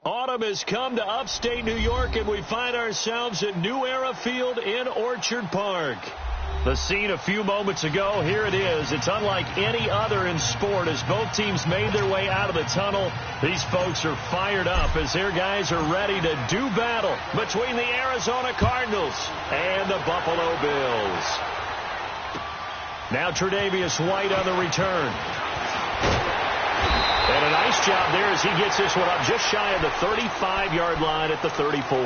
Autumn has come to upstate New York, and we find ourselves at New Era Field in Orchard Park. The scene a few moments ago, here it is. It's unlike any other in sport as both teams made their way out of the tunnel. These folks are fired up as their guys are ready to do battle between the Arizona Cardinals and the Buffalo Bills. Now Tre'Davious White on the return. And a nice job there as he gets this one up just shy of the 35-yard line at the 34.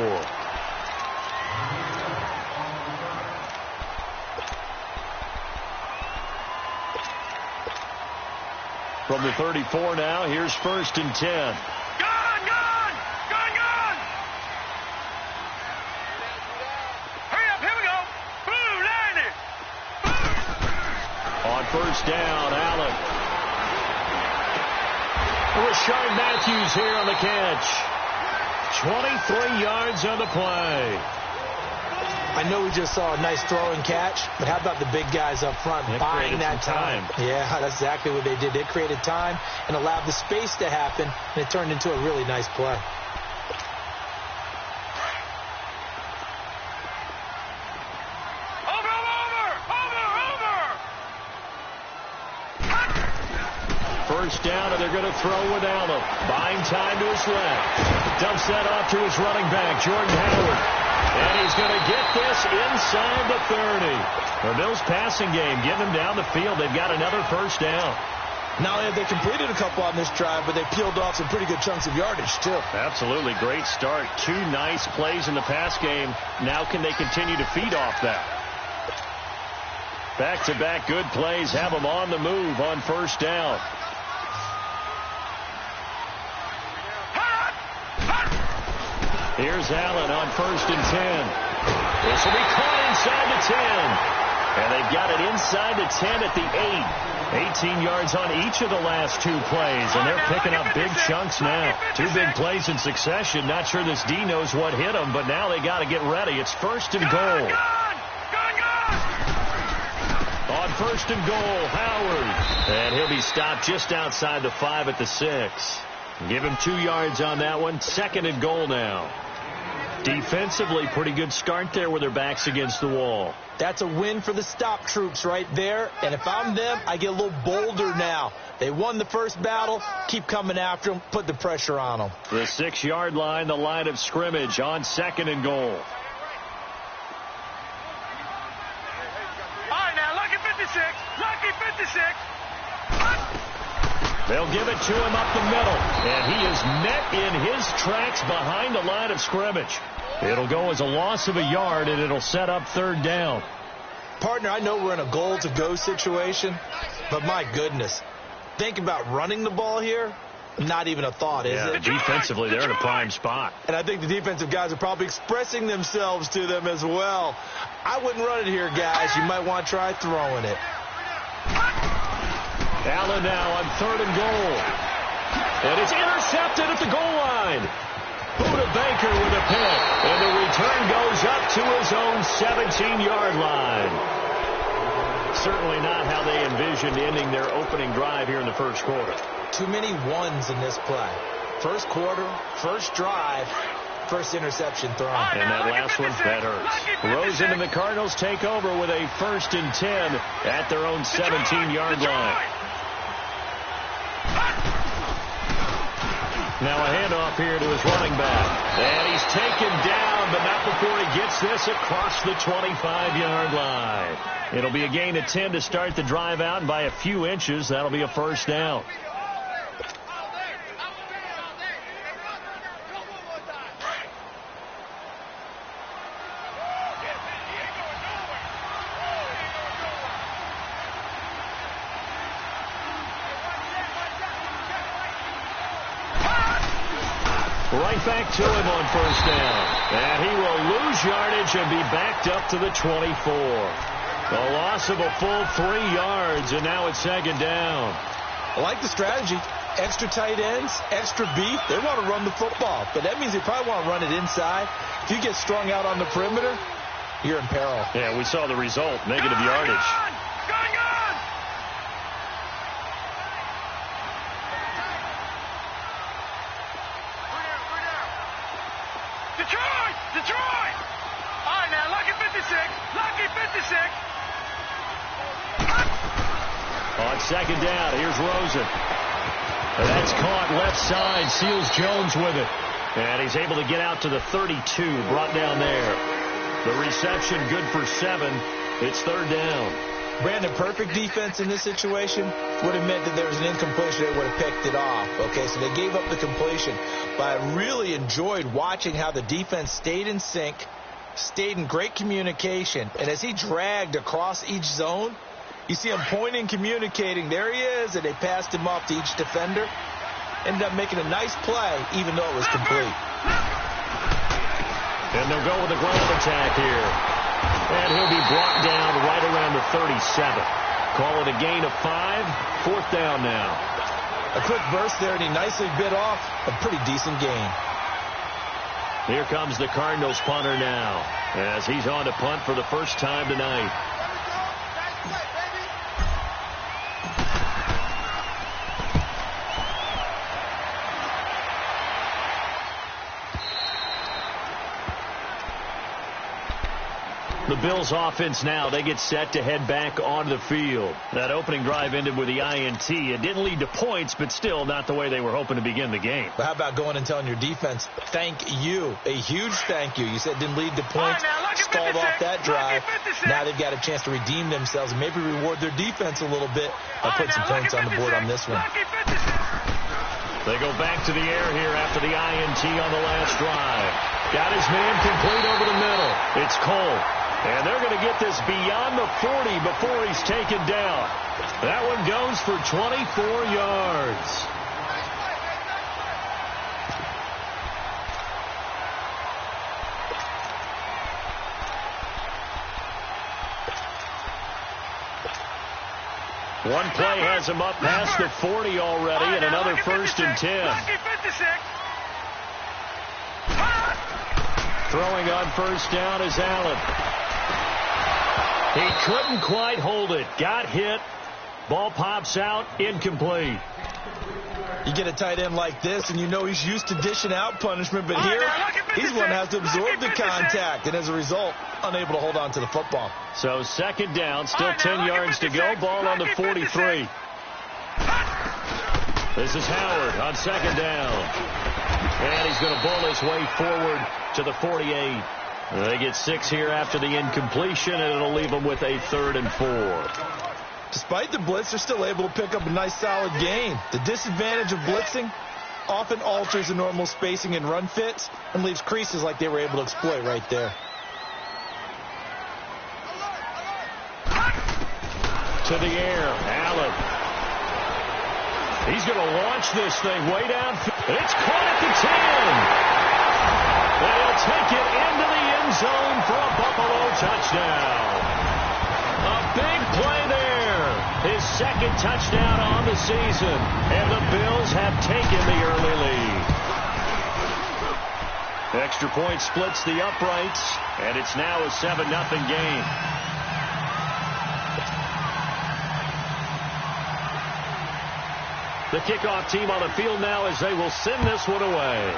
From the 34 now, here's 1st and 10. Gone! Hurry up, here we go. Boom, landed. On 1st down, Allen. Rashard Matthews here on the catch. 23 yards on the play. I know we just saw a nice throw and catch, but how about the big guys up front buying that time? Yeah, that's exactly what they did. They created time and allowed the space to happen, and it turned into a really nice play. First down, and they're going to throw with Allen. Buying time to his left. Dumps that off to his running back, Jordan Howard. And he's going to get this inside the 30. The Bills passing game, getting them down the field. They've got another 1st down. Not only have they completed a couple on this drive, but they peeled off some pretty good chunks of yardage, too. Absolutely. Great start. 2 nice plays in the pass game. Now can they continue to feed off that? Back-to-back good plays have them on the move on 1st down. Here's Allen on 1st and 10. This will be caught inside the 10. And they've got it inside the 10 at the 8. 18 yards on each of the last 2 plays, and they're picking up big chunks now. 2 big plays in succession. Not sure this D knows what hit them, but now they got to get ready. It's 1st and goal. On 1st and goal, Howard. And he'll be stopped just outside the 5 at the 6. Give him 2 yards on that one. 2nd and goal now. Defensively, pretty good start there with their backs against the wall. That's a win for the stop troops right there. And if I'm them, I get a little bolder now. They won the first battle. Keep coming after them. Put the pressure on them. The 6-yard line, the line of scrimmage on 2nd and goal. All right, now, lucky 56. Lucky 56. They'll give it to him up the middle. And he is met in his tracks behind the line of scrimmage. It'll go as a loss of a yard, and it'll set up 3rd down. Partner, I know we're in a goal-to-go situation, but my goodness. Think about running the ball here. Not even a thought, is it? Defensively, they're in a prime spot. And I think the defensive guys are probably expressing themselves to them as well. I wouldn't run it here, guys. You might want to try throwing it. Allen now on 3rd and goal. And it's intercepted at the goal line. Buda Baker with a pick. And the return goes up to his own 17-yard line. Certainly not how they envisioned ending their opening drive here in the 1st quarter. Too many ones in this play. 1st quarter, 1st drive, 1st interception thrown. And that last one, that hurts. Rosen and the Cardinals take over with a 1st and 10 at their own 17-yard line. Now a handoff here to his running back. And he's taken down, but not before he gets this across the 25-yard line. It'll be a gain of 10 to start the drive out, and by a few inches, that'll be a 1st down. Right back to him on 1st down. And he will lose yardage and be backed up to the 24. A loss of a full 3 yards, and now it's 2nd down. I like the strategy. Extra tight ends, extra beef. They want to run the football, but that means they probably want to run it inside. If you get strung out on the perimeter, you're in peril. Yeah, we saw the result, negative yardage. Detroit! Detroit! All right, now, lucky 56. Lucky 56. On second down, here's Rosen. That's caught left side. Seals Jones with it. And he's able to get out to the 32, brought down there. The reception good for 7. It's third down. Brandon, perfect defense in this situation would have meant that there was an incompletion. They would have picked it off. Okay, so they gave up the completion. But I really enjoyed watching how the defense stayed in sync, stayed in great communication. And as he dragged across each zone, you see him pointing, communicating. There he is, and they passed him off to each defender. Ended up making a nice play, even though it was complete. And they'll go with the ground attack here. And he'll be brought down right around the 37. Call it a gain of 5. Fourth down now. A quick burst there, and he nicely bit off a pretty decent gain. Here comes the Cardinals punter now, as he's on to punt for the first time tonight. The Bills offense now, they get set to head back onto the field. That opening drive ended with the INT. It didn't lead to points, but still not the way they were hoping to begin the game. But how about going and telling your defense, thank you, a huge thank you. You said it didn't lead to points, stalled off that drive. Now they've got a chance to redeem themselves and maybe reward their defense a little bit by putting some points on the board on this one. They go back to the air here after the INT on the last drive. Got his man complete over the middle. It's Cole. And they're going to get this beyond the 40 before he's taken down. That one goes for 24 yards. One play has him up past the 40 already, and another first and 10. Throwing on first down is Allen. He couldn't quite hold it. Got hit. Ball pops out. Incomplete. You get a tight end like this, and you know he's used to dishing out punishment, but here he's one that has to absorb the contact, and as a result, unable to hold on to the football. So second down, still 10 yards to go. Ball on the 43. This is Howard on second down. And he's going to bull his way forward to the 48. They get 6 here after the incompletion, and it'll leave them with a 3rd and 4. Despite the blitz, they're still able to pick up a nice, solid gain. The disadvantage of blitzing often alters the normal spacing and run fits and leaves creases like they were able to exploit right there. To the air, Allen. He's going to launch this thing way down. It's caught at the 10. They'll take it into the end zone for a Buffalo touchdown. A big play there. His second touchdown on the season. And the Bills have taken the early lead. Extra point splits the uprights, and it's now a 7-0 game. The kickoff team on the field now as they will send this one away.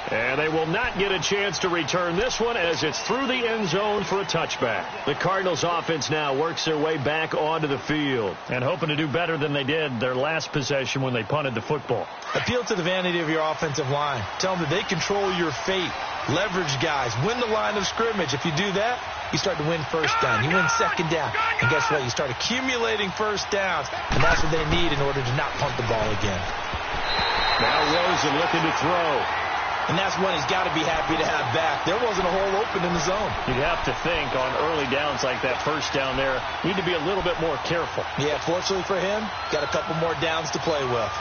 And they will not get a chance to return this one as it's through the end zone for a touchback. The Cardinals offense now works their way back onto the field and hoping to do better than they did their last possession when they punted the football. Appeal to the vanity of your offensive line. Tell them that they control your fate. Leverage guys. Win the line of scrimmage. If you do that, you start to win first down. You win second down. And guess what? You start accumulating first downs. And that's what they need in order to not punt the ball again. Now Rosen looking to throw. And that's one he's got to be happy to have back. There wasn't a hole open in the zone. You'd have to think on early downs like that first down there, need to be a little bit more careful. Yeah, fortunately for him, got a couple more downs to play with.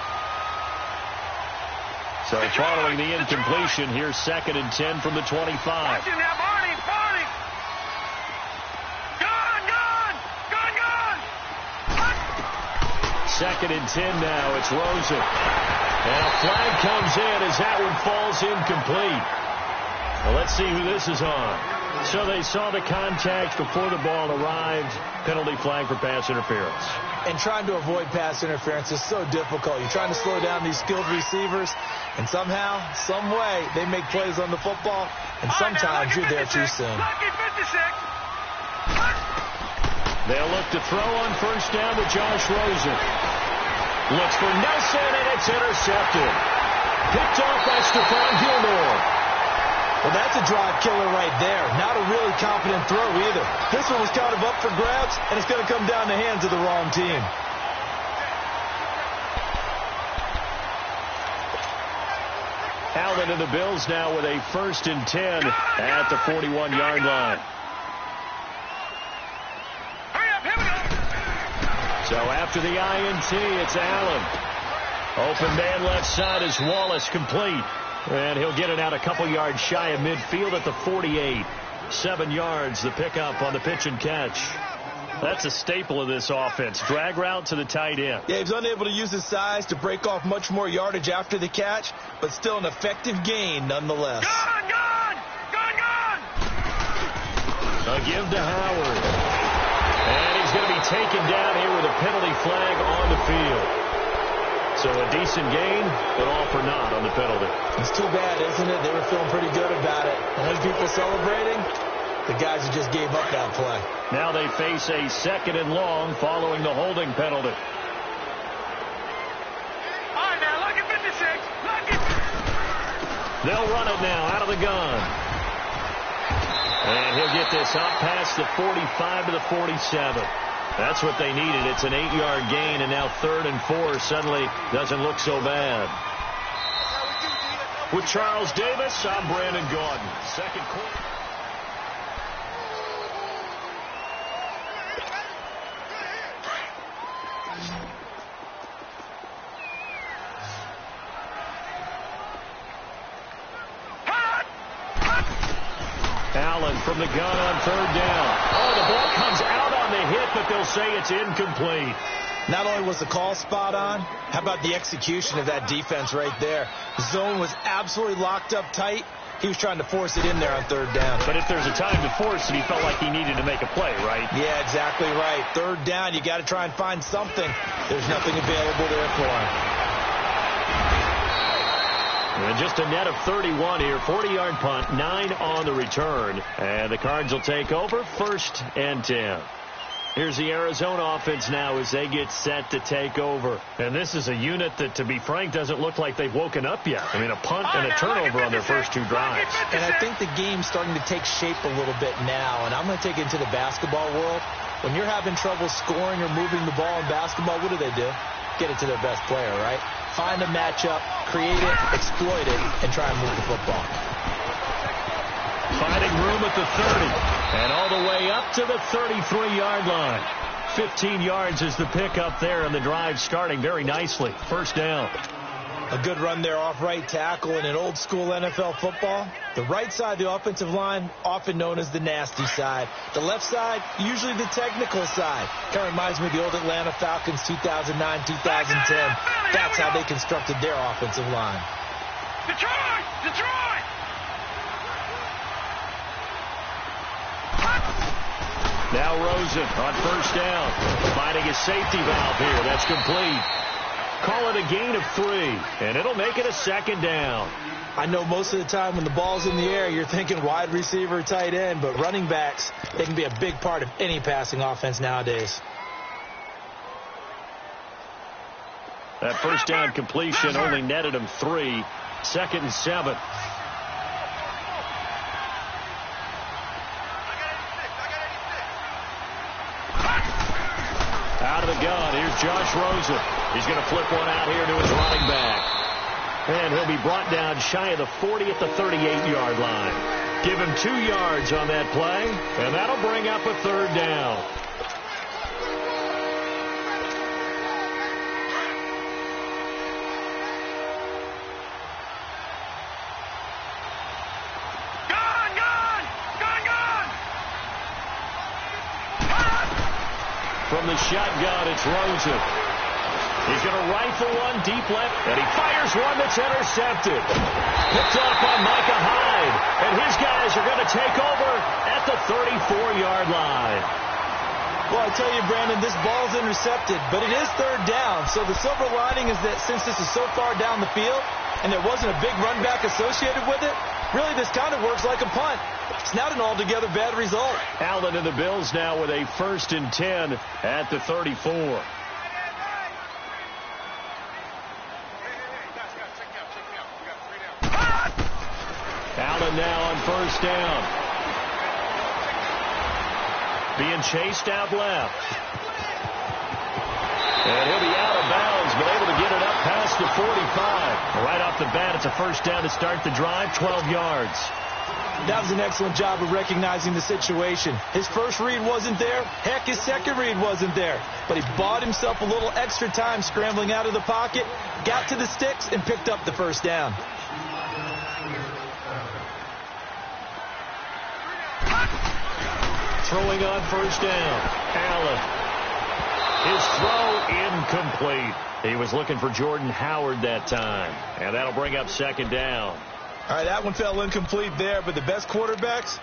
So following the incompletion, here's 2nd and 10 from the 25. Watch it now, Barney. Gone. 2nd and 10 now. It's Rosen. And a flag comes in as that one falls incomplete. Well, let's see who this is on. So they saw the contact before the ball arrived. Penalty flag for pass interference. and trying to avoid pass interference is so difficult. You're trying to slow down these skilled receivers, and somehow, some way, they make plays on the football, and sometimes you're there too soon. They'll look to throw on first down with Josh Rosen. Looks for Nelson, and it's intercepted. Picked off by Stephon Gilmore. Well, that's a drive killer right there. Not a really confident throw either. This one was kind of up for grabs, and it's going to come down the hands of the wrong team. Allen and the Bills now with a 1st and 10 at the 41-yard line. So after the INT, it's Allen. Open man left side is Wallace, complete. And he'll get it out a couple yards shy of midfield at the 48. 7 yards, the pickup on the pitch and catch. That's a staple of this offense. Drag route to the tight end. Yeah, he's unable to use his size to break off much more yardage after the catch, but still an effective gain nonetheless. Gone! A give to Howard. And he's going to be taken down here with a penalty flag on the field. So a decent gain, but all for naught on the penalty. It's too bad, isn't it? They were feeling pretty good about it. And those people celebrating, the guys who just gave up that play. Now they face a 2nd and long following the holding penalty. All right, now, look at 56. Look at... They'll run it now out of the gun. And he'll get this up past the 45 to the 47. That's what they needed. It's an 8-yard gain, and now 3rd and 4 suddenly doesn't look so bad. With Charles Davis, I'm Brandon Gaudin. Second quarter. Allen from the gun on 3rd down. Oh, the ball comes out on the hit, but they'll say it's incomplete. Not only was the call spot on, how about the execution of that defense right there? The zone was absolutely locked up tight. He was trying to force it in there on 3rd down. But if there's a time to force it, he felt like he needed to make a play, right? Yeah, exactly right. 3rd down, you got to try and find something. There's nothing available there for him. And just a net of 31 here. 40-yard punt, 9 on the return. And the Cards will take over 1st and 10. Here's the Arizona offense now as they get set to take over. And this is a unit that, to be frank, doesn't look like they've woken up yet. I mean, a punt and a turnover on their first 2 drives. And I think the game's starting to take shape a little bit now. And I'm going to take it into the basketball world. When you're having trouble scoring or moving the ball in basketball, what do? Get it to their best player, right? Find a matchup, create it, exploit it, and try and move the football. Finding room at the 30, and all the way up to the 33-yard line. 15 yards is the pickup there, and the drive starting very nicely. 1st down. A good run there off right tackle in an old-school NFL football. The right side of the offensive line, often known as the nasty side. The left side, usually the technical side. Kind of reminds me of the old Atlanta Falcons 2009, 2010. That's how they constructed their offensive line. Detroit! Now Rosen on 1st down. Finding a safety valve here. That's complete. Call it a gain of 3, and it'll make it a 2nd down. I know most of the time when the ball's in the air, you're thinking wide receiver, tight end, but running backs, they can be a big part of any passing offense nowadays. That 1st down completion only netted him 3. 2nd and 7. Out of the gun, here's Josh Rosen. He's going to flip one out here to his running back. And he'll be brought down shy of the 40 at the 38-yard line. Give him 2 yards on that play, and that'll bring up a 3rd down. From the shotgun, it's Rosen. He's going to rifle one deep left, and he fires one that's intercepted. Picked off by Micah Hyde, and his guys are going to take over at the 34-yard line. Well, I tell you, Brandon, this ball's intercepted, but it is third down. So the silver lining is that since this is so far down the field and there wasn't a big run back associated with it, really this kind of works like a punt. It's not an altogether bad result. Allen and the Bills now with a 1st and 10 at the 34. Allen now on 1st down. Being chased out left. And he'll be out of bounds, but able to get it up past the 45. Right off the bat, it's a 1st down to start the drive, 12 yards. That was an excellent job of recognizing the situation. His first read wasn't there. Heck, his second read wasn't there. But he bought himself a little extra time scrambling out of the pocket, got to the sticks, and picked up the 1st down. Throwing on 1st down. Allen. His throw incomplete. He was looking for Jordan Howard that time. And that'll bring up 2nd down. All right, that one fell incomplete there, but the best quarterbacks,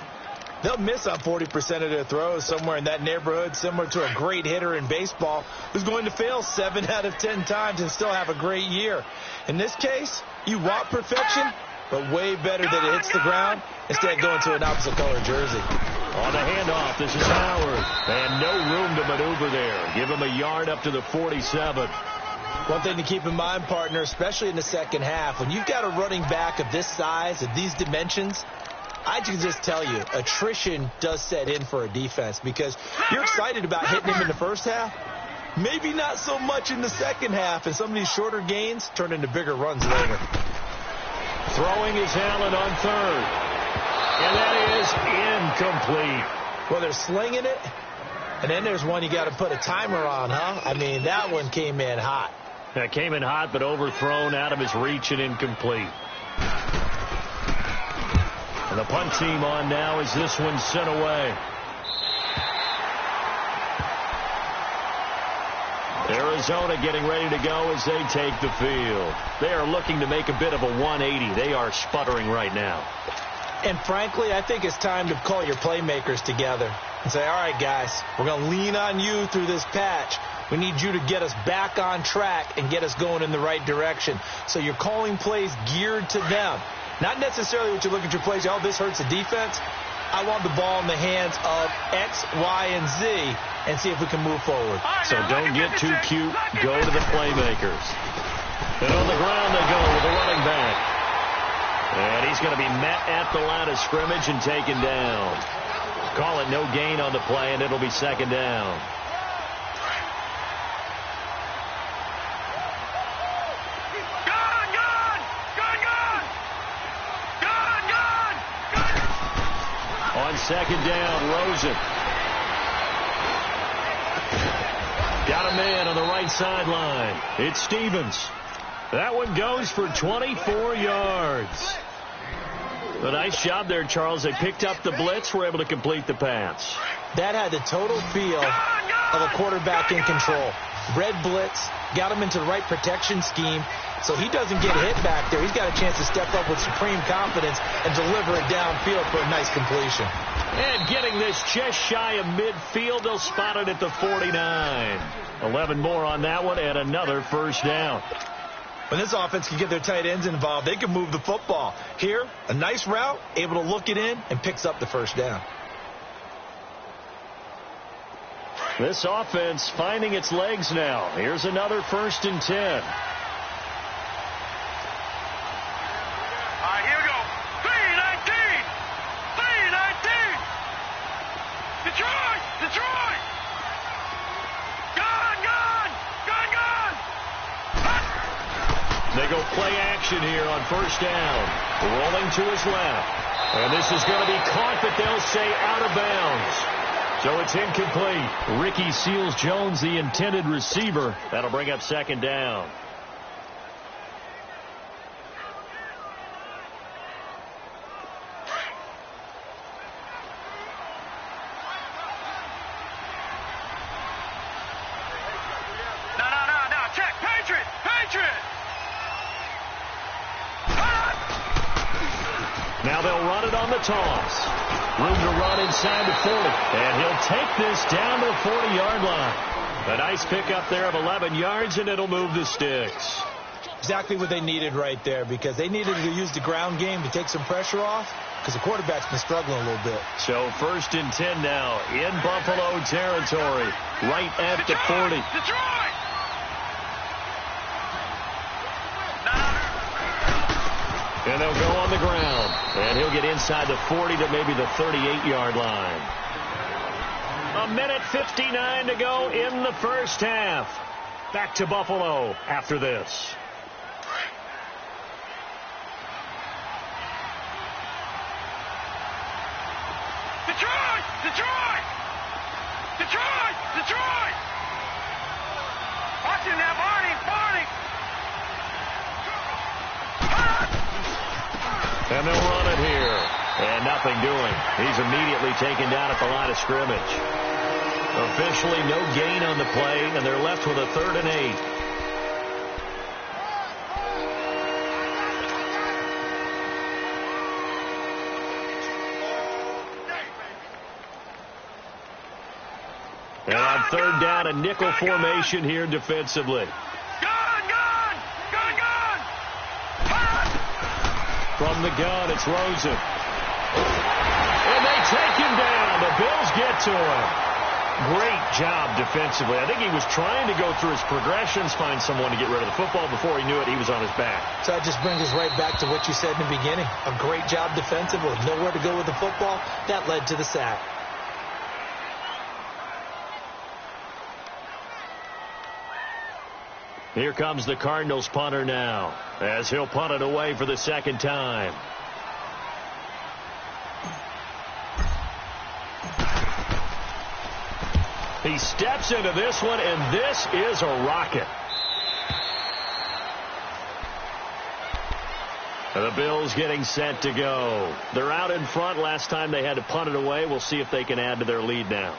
they'll miss on 40% of their throws, somewhere in that neighborhood, similar to a great hitter in baseball who's going to fail 7 out of 10 times and still have a great year. In this case, you want perfection, but way better that it hits the ground instead of going to an opposite color jersey. On the handoff, this is Howard. And no room to maneuver there. Give him a yard up to the 47. One thing to keep in mind, partner, especially in the second half, when you've got a running back of this size, of these dimensions, I can just tell you, attrition does set in for a defense because you're excited about hitting him in the first half. Maybe not so much in the second half, and some of these shorter gains turn into bigger runs later. Throwing is Allen on 3rd. And that is incomplete. Well, they're slinging it, and then there's one you got to put a timer on, huh? I mean, that one came in hot. That came in hot, but overthrown, out of his reach and incomplete. And the punt team on now as this one's sent away. Arizona getting ready to go as they take the field. They are looking to make a bit of a 180. They are sputtering right now. And frankly, I think it's time to call your playmakers together and say, all right, guys, we're going to lean on you through this patch. We need you to get us back on track and get us going in the right direction. So you're calling plays geared to them. Not necessarily what you look at your plays, oh, this hurts the defense. I want the ball in the hands of X, Y, and Z and see if we can move forward. So don't get too cute. Go to the playmakers. And on the ground they go with the running back. And he's going to be met at the line of scrimmage and taken down. Call it no gain on the play, and it'll be 2nd down. On 2nd down, Rosen. Got a man on the right sideline. It's Stevens. That one goes for 24 yards. A nice job there, Charles. They picked up the blitz, were able to complete the pass. That had the total feel of a quarterback in control. Red blitz, got him into the right protection scheme, so he doesn't get hit back there. He's got a chance to step up with supreme confidence and deliver it downfield for a nice completion. And getting this just shy of midfield, they'll spot it at the 49. 11 more on that one, and another 1st down. When this offense can get their tight ends involved, they can move the football. Here, a nice route, able to look it in, and picks up the 1st down. This offense finding its legs now. Here's another 1st and 10. All right, here we go. 3-19. 3-19. Detroit! Detroit! They go play action here on 1st down. Rolling to his left. And this is going to be caught, but they'll say out of bounds. So it's incomplete. Ricky Seals-Jones, the intended receiver. That'll bring up 2nd down. No. Check. Patriot. Now they'll run it on the toss. Room to run inside the 40. And he'll take this down to the 40-yard line. A nice pickup there of 11 yards, and it'll move the sticks. Exactly what they needed right there, because they needed to use the ground game to take some pressure off, because the quarterback's been struggling a little bit. So 1st and 10 now in Buffalo territory, right at the 40. Detroit! And they'll go on the ground. And he'll get inside the 40 to maybe the 38-yard line. 1:59 to go in the first half. Back to Buffalo after this. Detroit! Detroit! Detroit! Detroit! Watch him now, Barney! Barney! And they'll run it here. And nothing doing. He's immediately taken down at the line of scrimmage. Officially no gain on the play, and they're left with a 3rd and 8. And on 3rd down, a nickel formation here defensively. From the gun, it's Rosen. And they take him down. The Bills get to him. Great job defensively. I think he was trying to go through his progressions, find someone to get rid of the football. Before he knew it, he was on his back. So that just brings us right back to what you said in the beginning. A great job defensively. Nowhere to go with the football. That led to the sack. Here comes the Cardinals punter now, as he'll punt it away for the 2nd time. He steps into this one, and this is a rocket. The Bills getting set to go. They're out in front. Last time they had to punt it away. We'll see if they can add to their lead now.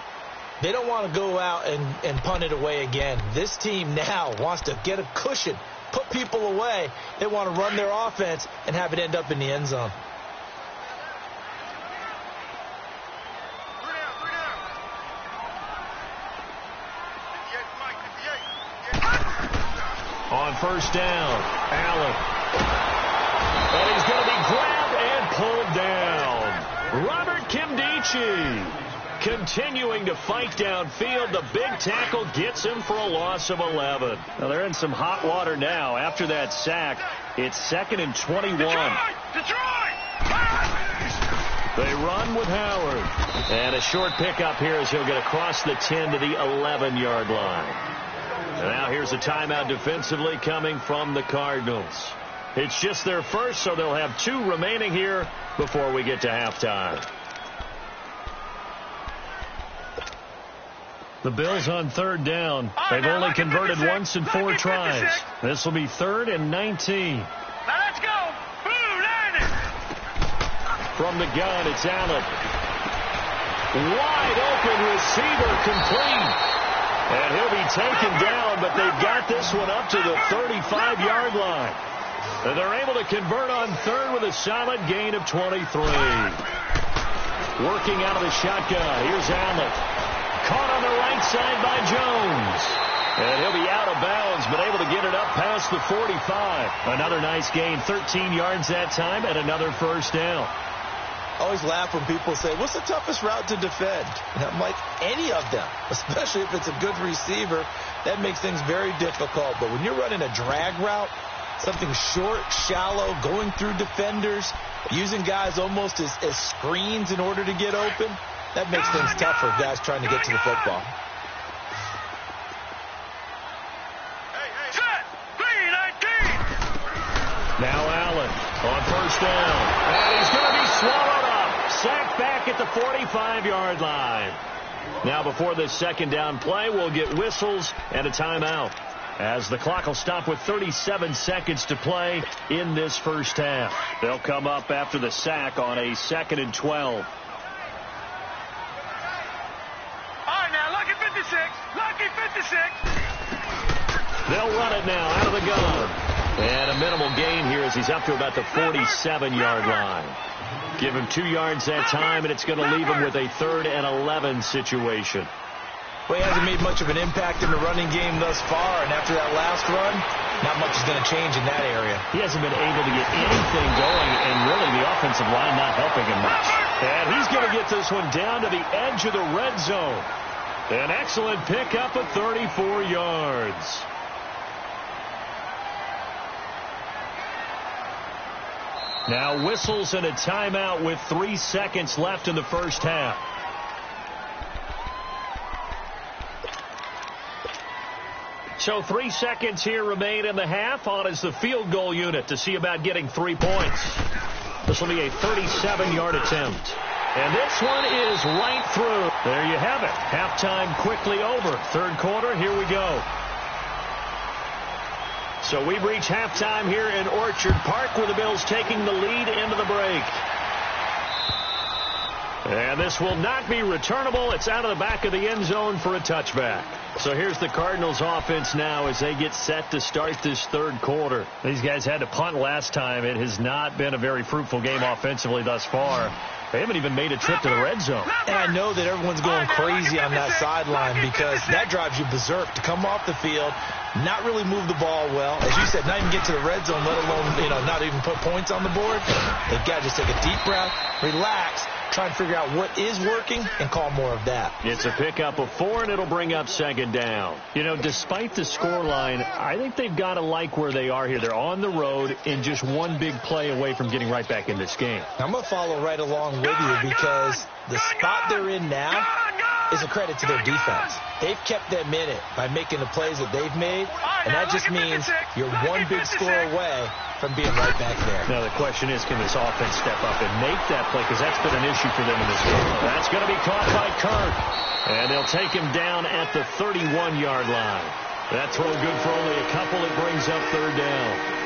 They don't want to go out and punt it away again. This team now wants to get a cushion, put people away. They want to run their offense and have it end up in the end zone. On 1st down, Allen. And he's going to be grabbed and pulled down. Robert Kimdichie continuing to fight downfield. The big tackle gets him for a loss of 11. Now they're in some hot water now. After that sack, it's 2nd and 21. Detroit! They run with Howard. And a short pickup here as he'll get across the 10 to the 11-yard line. And now here's a timeout defensively coming from the Cardinals. It's just their first, so they'll have 2 remaining here before we get to halftime. The Bills on 3rd down. They've only converted once in 4 tries. This will be 3rd and 19. Now let's go. Boo, Landon. From the gun, it's Allen. Wide open receiver complete. And he'll be taken down, but they've got this one up to the 35-yard line. And they're able to convert on 3rd with a solid gain of 23. Working out of the shotgun. Here's Allen. Caught on the right side by Jones. And he'll be out of bounds, but able to get it up past the 45. Another nice gain, 13 yards that time, and another 1st down. I always laugh when people say, what's the toughest route to defend? And I'm like, any of them, especially if it's a good receiver. That makes things very difficult. But when you're running a drag route, something short, shallow, going through defenders, using guys almost as screens in order to get open, that makes things tough for guys trying to get to the football. Now Allen on 1st down. And he's going to be swallowed up. Sacked back at the 45-yard line. Now before this 2nd down play, we'll get whistles and a timeout, as the clock will stop with 37 seconds to play in this first half. They'll come up after the sack on a 2nd and 12. All right, now, lucky 56. Lucky 56. They'll run it now out of the gun. And a minimal gain here as he's up to about the 47-yard line. Give him 2 yards that time, and it's going to leave him with a 3rd and 11 situation. Well, he hasn't made much of an impact in the running game thus far, and after that last run, not much is going to change in that area. He hasn't been able to get anything going, and really the offensive line not helping him much. And he's going to get this one down to the edge of the red zone. An excellent pickup of 34 yards. Now whistles and a timeout with 3 seconds left in the first half. So 3 seconds here remain in the half. On is the field goal unit to see about getting 3 points. This will be a 37-yard attempt. And this one is right through. There you have it. Halftime quickly over. 3rd quarter, here we go. So we've reached halftime here in Orchard Park with the Bills taking the lead into the break. And this will not be returnable. It's out of the back of the end zone for a touchback. So here's the Cardinals offense now as they get set to start this 3rd quarter. These guys had to punt last time. It has not been a very fruitful game offensively thus far. They haven't even made a trip to the red zone. And I know that everyone's going crazy on that sideline because that drives you berserk to come off the field, not really move the ball well. As you said, not even get to the red zone, let alone, not even put points on the board. They've got to just take a deep breath, relax, try and figure out what is working and call more of that. It's a pickup of 4, and it'll bring up 2nd down. Despite the scoreline, I think they've got to like where they are here. They're on the road and just one big play away from getting right back in this game. I'm going to follow right along with you because the spot they're in now is a credit to their defense. They've kept them in it by making the plays that they've made, and that just means you're one big score away from being right back there. Now the question is, can this offense step up and make that play? Because that's been an issue for them in this game. That's going to be caught by Kirk. And they'll take him down at the 31-yard line. That throw good for only a couple. It brings up 3rd down.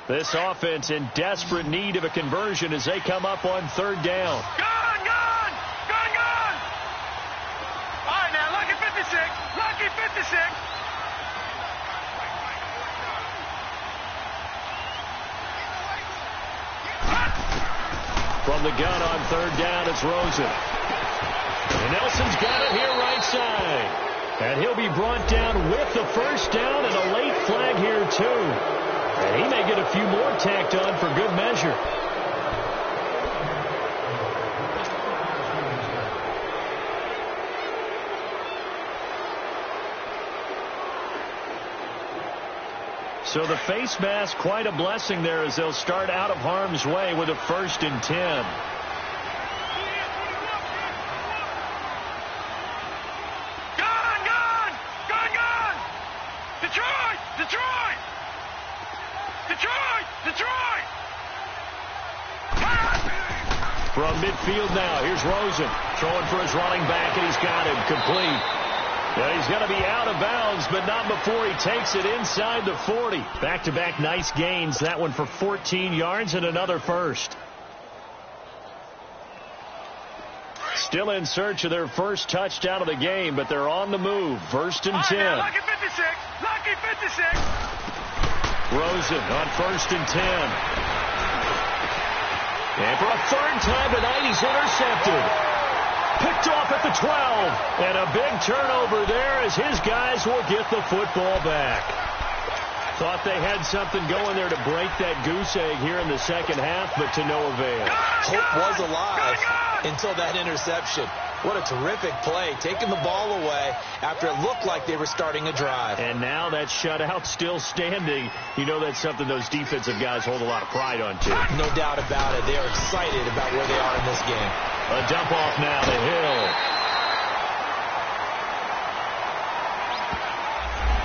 This offense in desperate need of a conversion as they come up on 3rd down. Gone! All right, now, lucky 56. Lucky 56. From the gun on 3rd down, it's Rosen. And Nelson's got it here right side. And he'll be brought down with the first down and a late flag here, too. And he may get a few more tacked on for good measure. So the face mask, quite a blessing there as they'll start out of harm's way with a 1st and 10. Detroit! From midfield now, here's Rosen throwing for his running back, and he's got him complete. Yeah, he's going to be out of bounds, but not before he takes it inside the 40. Back-to-back nice gains. That one for 14 yards and another 1st. Still in search of their first touchdown of the game, but they're on the move. 1st and 10. Now, lucky 56. Lucky 56. Rosen on 1st and 10. And for a 3rd time tonight, he's intercepted. Picked off at the 12. And a big turnover there as his guys will get the football back. Thought they had something going there to break that goose egg here in the second half, but to no avail. Hope was alive until that interception. What a terrific play, taking the ball away after it looked like they were starting a drive. And now that shutout still standing. You know that's something those defensive guys hold a lot of pride on, too. No doubt about it. They are excited about where they are in this game. A dump off now to Hill.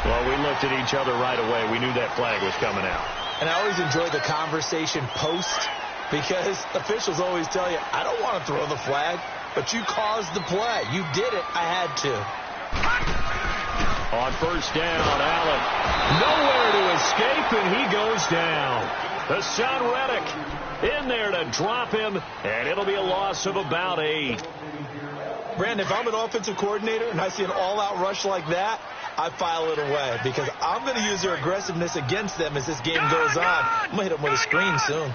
Well, we looked at each other right away. We knew that flag was coming out. And I always enjoy the conversation post because officials always tell you, I don't want to throw the flag. But you caused the play. You did it. I had to. On 1st down, Allen. Nowhere to escape, and he goes down. Hassan Reddick in there to drop him, and it'll be a loss of about 8. Brandon, if I'm an offensive coordinator and I see an all-out rush like that, I file it away because I'm going to use their aggressiveness against them as this game goes on. I'm going to hit them with a screen soon.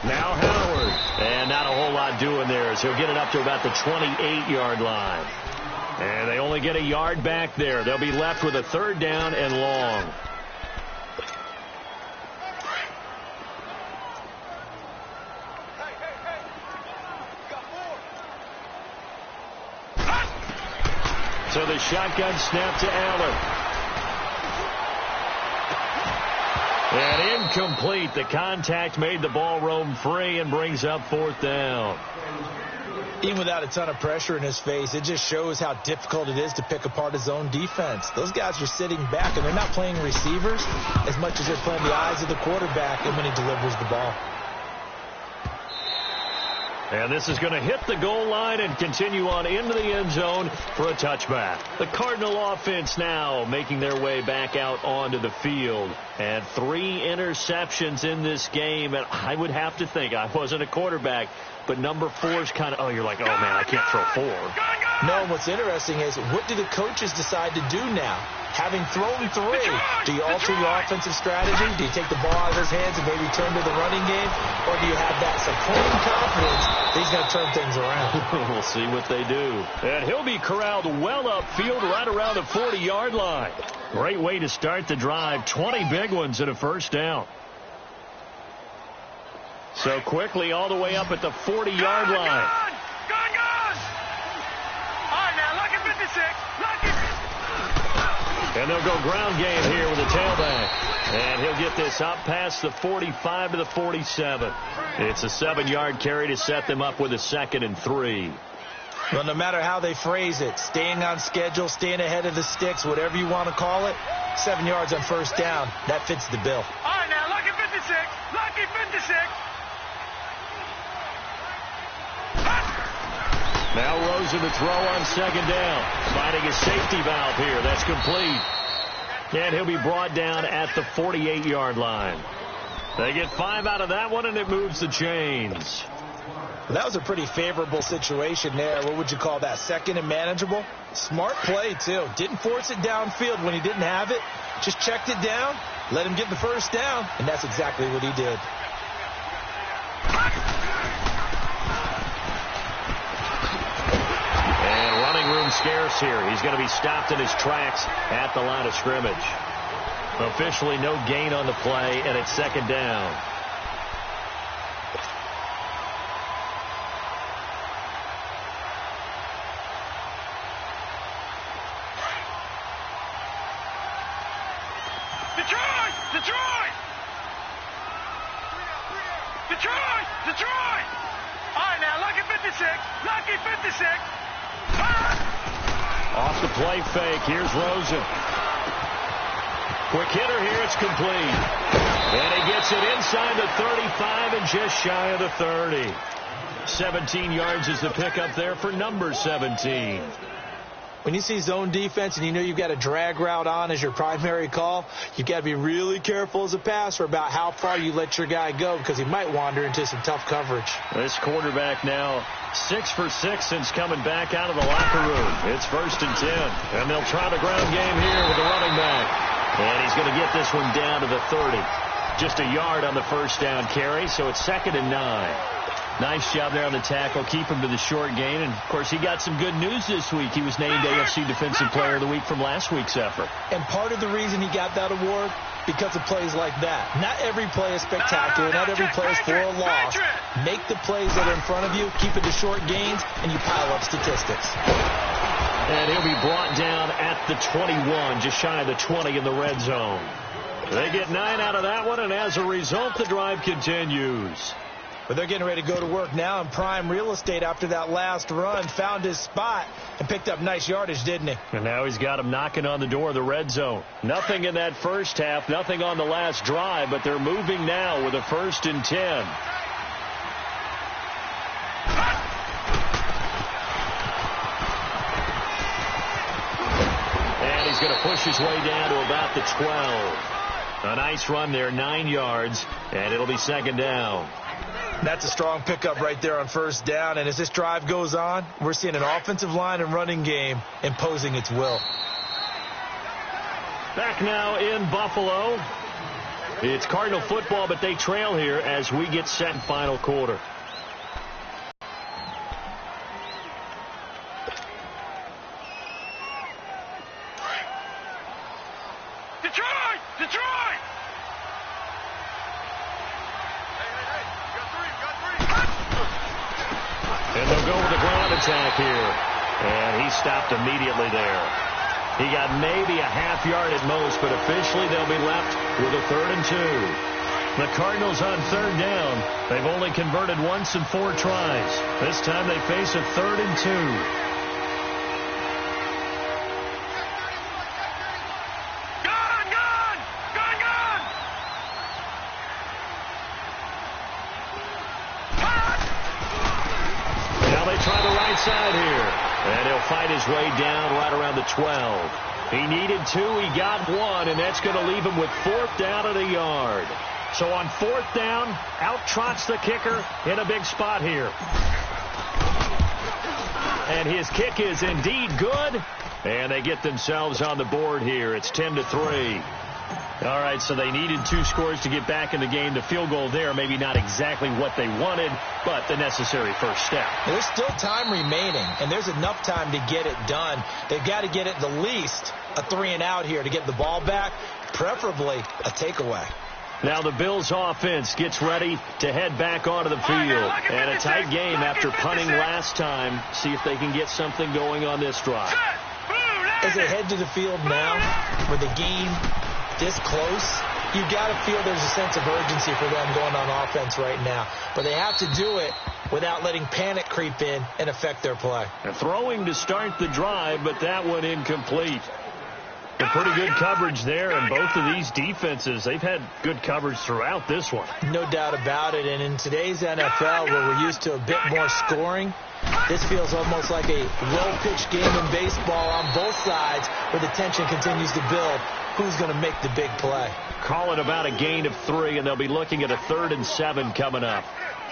Now Howard. And not a whole lot doing there as he'll get it up to about the 28-yard line. And they only get a yard back there. They'll be left with a 3rd down and long. So the shotgun snap to Allen. And incomplete. The contact made the ball roam free and brings up 4th down. Even without a ton of pressure in his face, it just shows how difficult it is to pick apart his own defense. Those guys are sitting back, and they're not playing receivers as much as they're playing the eyes of the quarterback and when he delivers the ball. And this is going to hit the goal line and continue on into the end zone for a touchback. The Cardinal offense now making their way back out onto the field. And 3 interceptions in this game. And I would have to think, I wasn't a quarterback, but number 4 is kind of, oh, you're like, oh, man, I can't throw 4. No, and what's interesting is, what do the coaches decide to do now? Having thrown 3, do you alter your offensive strategy? Do you take the ball out of his hands and maybe turn to the running game? Or do you have that supreme confidence that he's going to turn things around? We'll see what they do. And he'll be corralled well upfield right around the 40-yard line. Great way to start the drive. 20 big ones and a 1st down. So quickly all the way up at the 40-yard line. Gone! All right, now, lucky 56. Lucky. And they'll go ground game here with a tailback. And he'll get this up past the 45 to the 47. It's a 7-yard carry to set them up with a 2nd and 3. Well, no matter how they phrase it, staying on schedule, staying ahead of the sticks, whatever you want to call it, 7 yards on 1st down, that fits the bill. All right, now, lucky 56. Lucky 56. Now Rosen to throw on 2nd down. Finding a safety valve here. That's complete. And he'll be brought down at the 48-yard line. They get 5 out of that one, and it moves the chains. Well, that was a pretty favorable situation there. What would you call that? 2nd and manageable? Smart play, too. Didn't force it downfield when he didn't have it. Just checked it down, let him get the 1st down, and that's exactly what he did. Room scarce here. He's going to be stopped in his tracks at the line of scrimmage. Officially no gain on the play, and it's 2nd down. Detroit! All right, now, lucky 56. Lucky 56. Off the play fake. Here's Rosen. Quick hitter here. It's complete. And he gets it inside the 35 and just shy of the 30. 17 yards is the pickup there for number 17. When you see zone defense and you know you've got a drag route on as your primary call, you've got to be really careful as a passer about how far you let your guy go because he might wander into some tough coverage. This quarterback now 6 for 6 since coming back out of the locker room. It's 1st and 10. And they'll try the ground game here with the running back. And he's going to get this one down to the 30. Just a yard on the 1st down carry, so it's 2nd and 9. Nice job there on the tackle. Keep him to the short gain. And, of course, he got some good news this week. He was named AFC Defensive Player of the Week from last week's effort. And part of the reason he got that award, because of plays like that. Not every play is spectacular. Not every play is for a loss. Make the plays that are in front of you, keep it to short gains, and you pile up statistics. And he'll be brought down at the 21, just shy of the 20 in the red zone. They get 9 out of that one, and as a result, the drive continues. But they're getting ready to go to work now in prime real estate after that last run. Found his spot and picked up nice yardage, didn't he? And now he's got him knocking on the door of the red zone. Nothing in that first half, nothing on the last drive, but they're moving now with a 1st and 10. And he's going to push his way down to about the 12. A nice run there, 9 yards, and it'll be 2nd down. That's a strong pickup right there on first down. And as this drive goes on, we're seeing an offensive line and running game imposing its will. Back now in Buffalo. It's Cardinal football, but they trail here as we get set in final quarter. Detroit! Detroit! And they'll go with the ground attack here. And he stopped immediately there. He got maybe a half yard at most, but officially they'll be left with a 3rd and 2. The Cardinals on 3rd down. They've only converted once in 4 tries. This time they face a 3rd and 2. Side here, and he'll fight his way down right around the 12. He needed 2, he got 1, and that's going to leave him with 4th down and a yard. So on 4th down, out trots the kicker in a big spot here. And his kick is indeed good, and they get themselves on the board here. It's 10-3. All right, so they needed 2 scores to get back in the game. The field goal there, maybe not exactly what they wanted, but the necessary first step. There's still time remaining, and there's enough time to get it done. They've got to get at the least a 3 and out here to get the ball back, preferably a takeaway. Now the Bills offense gets ready to head back onto the field. And a tight game after punting last time. See if they can get something going on this drive. As they head to the field now, with the game this close, you've got to feel there's a sense of urgency for them going on offense right now. But they have to do it without letting panic creep in and affect their play. Throwing to start the drive, but that one incomplete. A pretty good coverage there, and both of these defenses, they've had good coverage throughout this one. No doubt about it, and in today's NFL, where we're used to a bit more scoring, this feels almost like a well-pitched game in baseball on both sides, where the tension continues to build. Who's going to make the big play? Call it about a gain of 3, and they'll be looking at a 3rd and 7 coming up.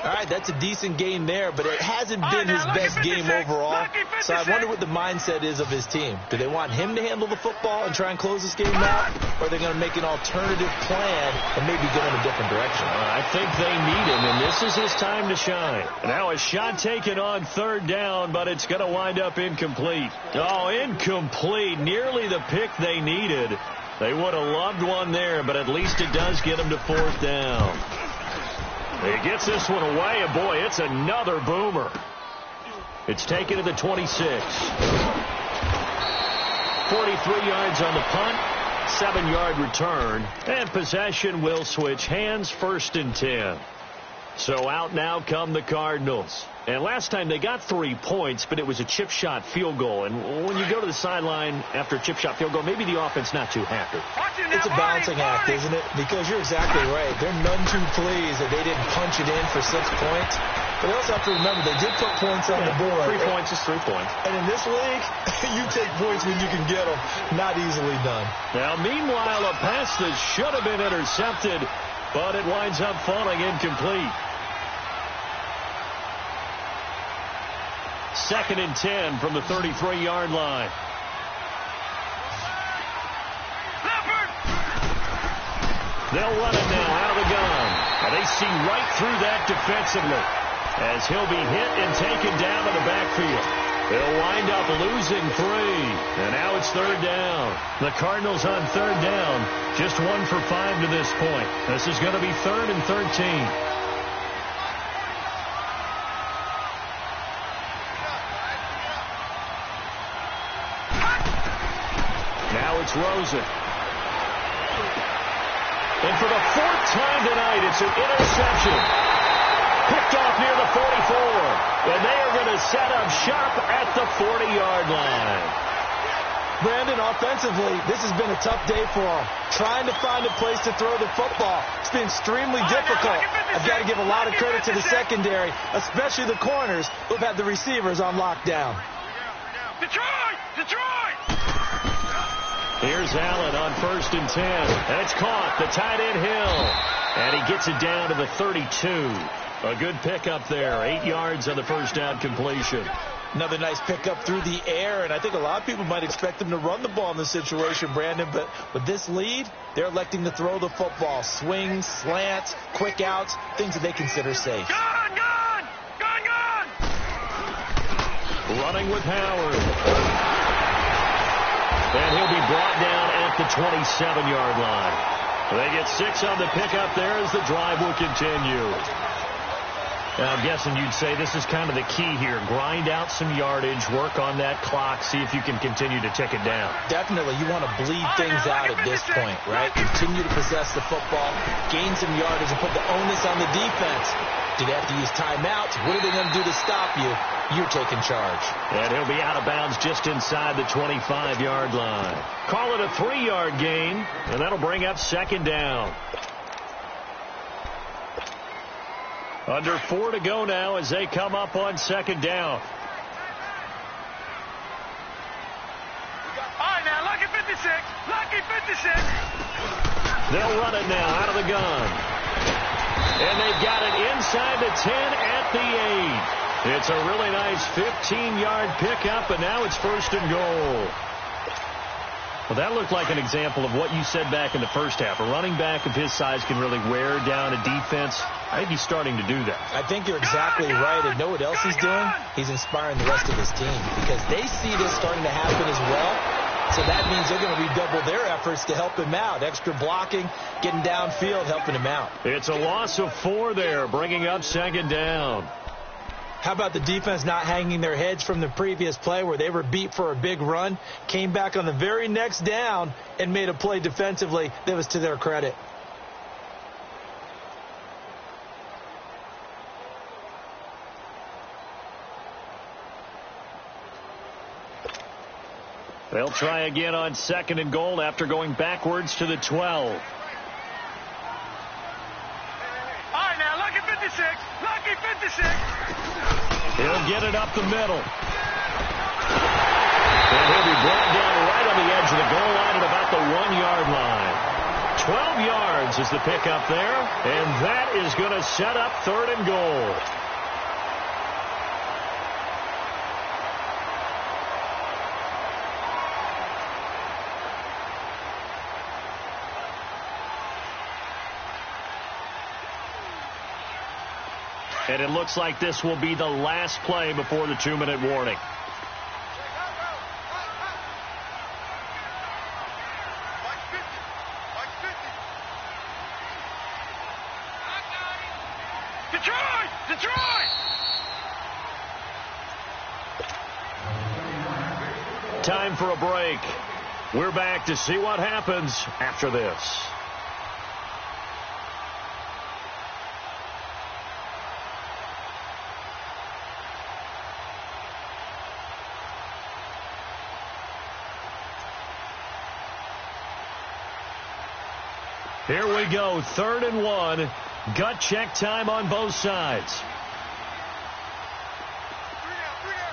All right, that's a decent game there, but it hasn't been his best game overall. So I wonder what the mindset is of his team. Do they want him to handle the football and try and close this game out? Or are they going to make an alternative plan and maybe go in a different direction? I think they need him, and this is his time to shine. Now a shot taken on 3rd down, but it's going to wind up incomplete. Oh, incomplete. Nearly the pick they needed. They would have loved one there, but at least it does get them to 4th down. He gets this one away, and boy, it's another boomer. It's taken to the 26. 43 yards on the punt, 7-yard return, and possession will switch hands, 1st and 10. So out now come the Cardinals. And last time they got 3 points, but it was a chip shot field goal. And when you go to the sideline after a chip shot field goal, maybe the offense not too happy. It's a balancing act, isn't it? Because you're exactly right. They're none too pleased that they didn't punch it in for 6 points. But they also have to remember they did put points on the board. 3 points is 3 points. And in this league, you take points when you can get them. Not easily done. Now, meanwhile, a pass that should have been intercepted, but it winds up falling incomplete. 2nd and 10 from the 33-yard line. They'll run it now out of the gun. And they see right through that defensively as he'll be hit and taken down to the backfield. They'll wind up losing 3. And now it's 3rd down. The Cardinals on 3rd down. Just 1 for 5 to this point. This is going to be 3rd and 13. Now it's Rosen. And for the 4th time tonight, it's an interception. Picked off near the 44. And they are going to set up shop at the 40-yard line. Brandon, offensively, this has been a tough day for them. Trying to find a place to throw the football. It's been extremely difficult. I've got to give a lot of credit to the secondary, especially the corners who've had the receivers on lockdown. Detroit! Detroit! Here's Allen on 1st and 10. And it's caught. The tight end Hill. And he gets it down to the 32. A good pickup there. 8 yards on the first down completion. Another nice pickup through the air, and I think a lot of people might expect them to run the ball in this situation, Brandon, but with this lead, they're electing to throw the football. Swings, slants, quick outs, things that they consider safe. Gone! Running with Howard. And he'll be brought down at the 27-yard line. They get 6 on the pickup there as the drive will continue. Now, I'm guessing you'd say this is kind of the key here. Grind out some yardage, work on that clock, see if you can continue to tick it down. Definitely. You want to bleed things out at this point, right? Continue to possess the football, gain some yardage, and put the onus on the defense. Do they have to use timeouts? What are they going to do to stop you? You're taking charge. And he'll be out of bounds just inside the 25-yard line. Call it a 3-yard gain, and that'll bring up second down. Under 4 to go now as they come up on second down. All right, now, lucky 56. Lucky 56. They'll run it now out of the gun. And they've got it inside the 10 at the 8. It's a really nice 15-yard pickup, and now it's first and goal. Well, that looked like an example of what you said back in the first half. A running back of his size can really wear down a defense. I think he's starting to do that. I think you're exactly right. And know what else he's doing? He's inspiring the rest of his team because they see this starting to happen as well. So that means they're going to redouble their efforts to help him out. Extra blocking, getting downfield, helping him out. It's a loss of 4 there, bringing up second down. How about the defense not hanging their heads from the previous play where they were beat for a big run, came back on the very next down and made a play defensively that was to their credit. They'll try again on second and goal after going backwards to the 12. All right, now, lucky 56. Lucky 56. He'll get it up the middle. And he'll be brought down right on the edge of the goal line at about the 1-yard line. 12 yards is the pickup there, and that is going to set up third and goal. And it looks like this will be the last play before the 2-minute warning. Detroit! Time for a break. We're back to see what happens after this. Here we go, 3rd and 1. Gut check time on both sides.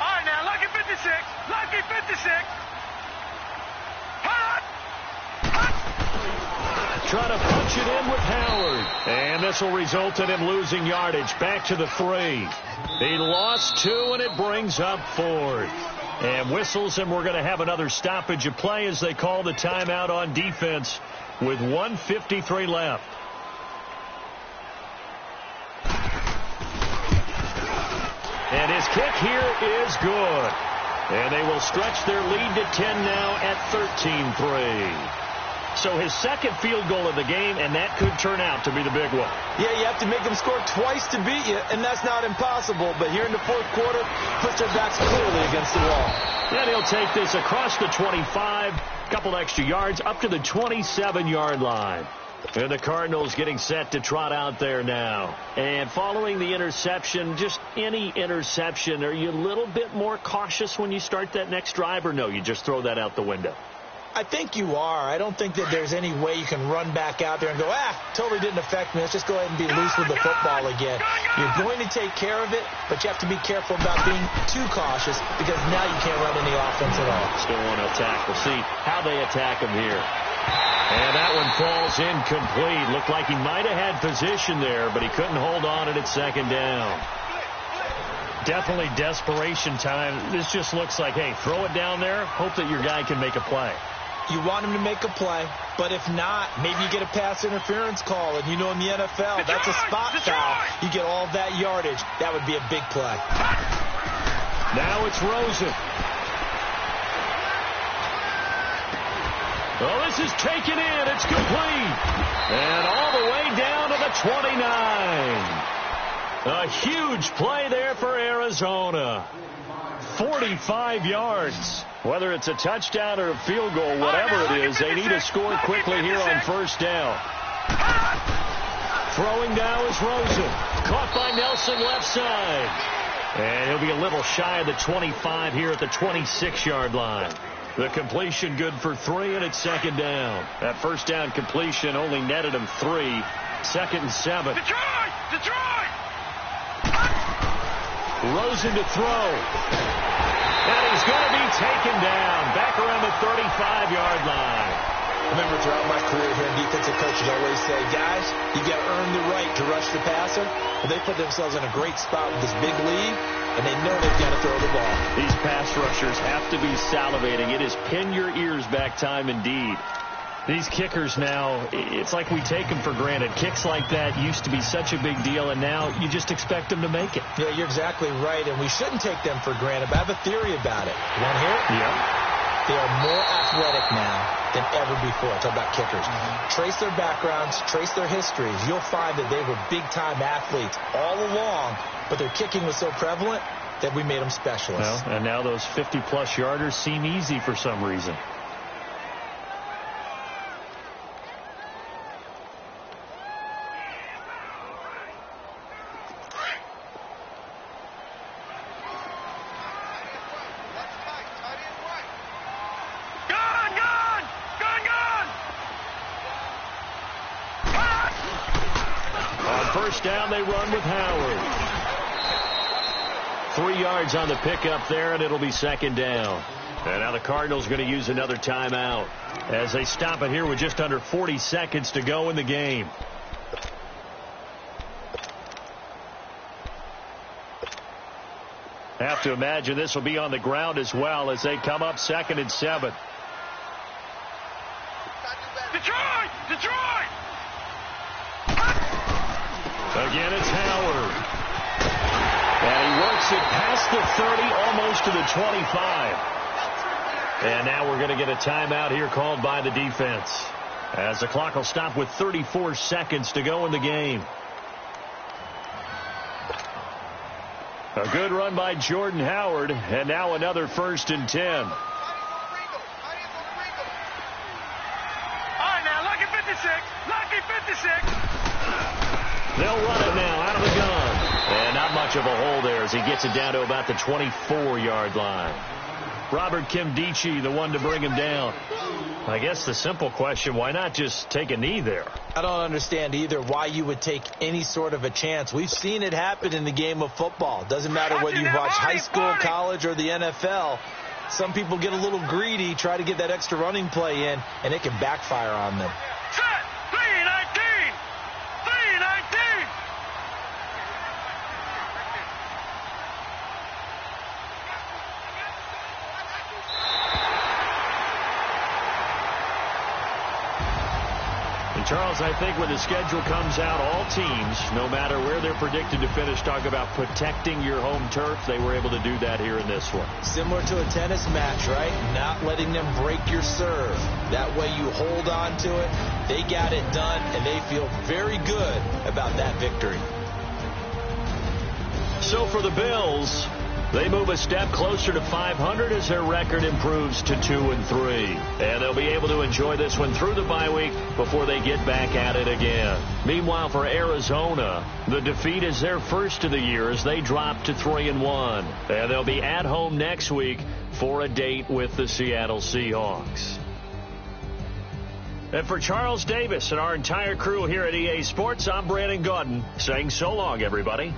All right, now, lucky 56. Lucky 56. Hot! Try to punch it in with Howard. And this will result in him losing yardage. Back to the 3. He lost 2, and it brings up 4th. And whistles, and we're going to have another stoppage of play as they call the timeout on defense with 1:53 left. And his kick here is good. And they will stretch their lead to 10 now at 13-3. So his second field goal of the game, and that could turn out to be the big one. Yeah, you have to make them score twice to beat you, and that's not impossible. But here in the 4th quarter, puts their backs clearly against the wall. And he'll take this across the 25, couple extra yards, up to the 27-yard line. And the Cardinals getting set to trot out there now. And following the interception, just any interception, are you a little bit more cautious when you start that next drive, or no, you just throw that out the window? I think you are. I don't think that there's any way you can run back out there and go, totally didn't affect me. Let's just go ahead and be loose with the football again. You're going to take care of it, but you have to be careful about being too cautious because now you can't run any offense at all. Still want to attack. We'll see how they attack him here. And that one falls incomplete. Looked like he might have had position there, but he couldn't hold on at second down. Definitely desperation time. This just looks like, hey, throw it down there, hope that your guy can make a play. You want him to make a play, but if not, maybe you get a pass interference call. And you know in the NFL, that's a spot foul. You get all that yardage. That would be a big play. Now it's Rosen. Oh, this is taken in. It's complete. And all the way down to the 29. A huge play there for Arizona. 45 yards. Whether it's a touchdown or a field goal, whatever it is, they need to score quickly here on first down. Throwing now is Rosen. Caught by Nelson left side. And he'll be a little shy of the 25 here at the 26-yard line. The completion good for 3, and it's second down. That first down completion only netted him 3. Second and 7. Detroit! Rosen to throw. And he's going to be taken down back around the 35-yard line. Remember, throughout my career here, defensive coaches always say, guys, you got to earn the right to rush the passer. But they put themselves in a great spot with this big lead, and they know they've got to throw the ball. These pass rushers have to be salivating. It is pin your ears back time indeed. These kickers now, it's like we take them for granted. Kicks like that used to be such a big deal, and now you just expect them to make it. Yeah, you're exactly right, and we shouldn't take them for granted. But I have a theory about it. You want to hear it? Yeah. They are more athletic now than ever before. Talk about kickers. Trace their backgrounds, trace their histories. You'll find that they were big-time athletes all along, but their kicking was so prevalent that we made them specialists. Well, and now those 50-plus yarders seem easy for some reason. Down they run with Howard. 3 yards on the pickup there, and it'll be second down. And now the Cardinals going to use another timeout as they stop it here with just under 40 seconds to go in the game. Have to imagine this will be on the ground as well as they come up 2nd and 7. Detroit! Again, it's Howard. And he works it past the 30, almost to the 25. And now we're going to get a timeout here called by the defense, as the clock will stop with 34 seconds to go in the game. A good run by Jordan Howard, and now another 1st and 10. All right, now, lucky 56. They'll run it now out of the gun. And not much of a hole there as he gets it down to about the 24-yard line. Robert Kimdichie, the one to bring him down. I guess the simple question, why not just take a knee there? I don't understand either why you would take any sort of a chance. We've seen it happen in the game of football. Doesn't matter whether you watch high school, college, or the NFL. Some people get a little greedy, try to get that extra running play in, and it can backfire on them. Set! 319! And Charles, I think when the schedule comes out, all teams, no matter where they're predicted to finish, talk about protecting your home turf. They were able to do that here in this one. Similar to a tennis match, right? Not letting them break your serve. That way you hold on to it. They got it done, and they feel very good about that victory. So for the Bills, they move a step closer to 500 as their record improves to 2-3. And they'll be able to enjoy this one through the bye week before they get back at it again. Meanwhile, for Arizona, the defeat is their first of the year as they drop to 3-1. And they'll be at home next week for a date with the Seattle Seahawks. And for Charles Davis and our entire crew here at EA Sports, I'm Brandon Gaudin saying so long, everybody.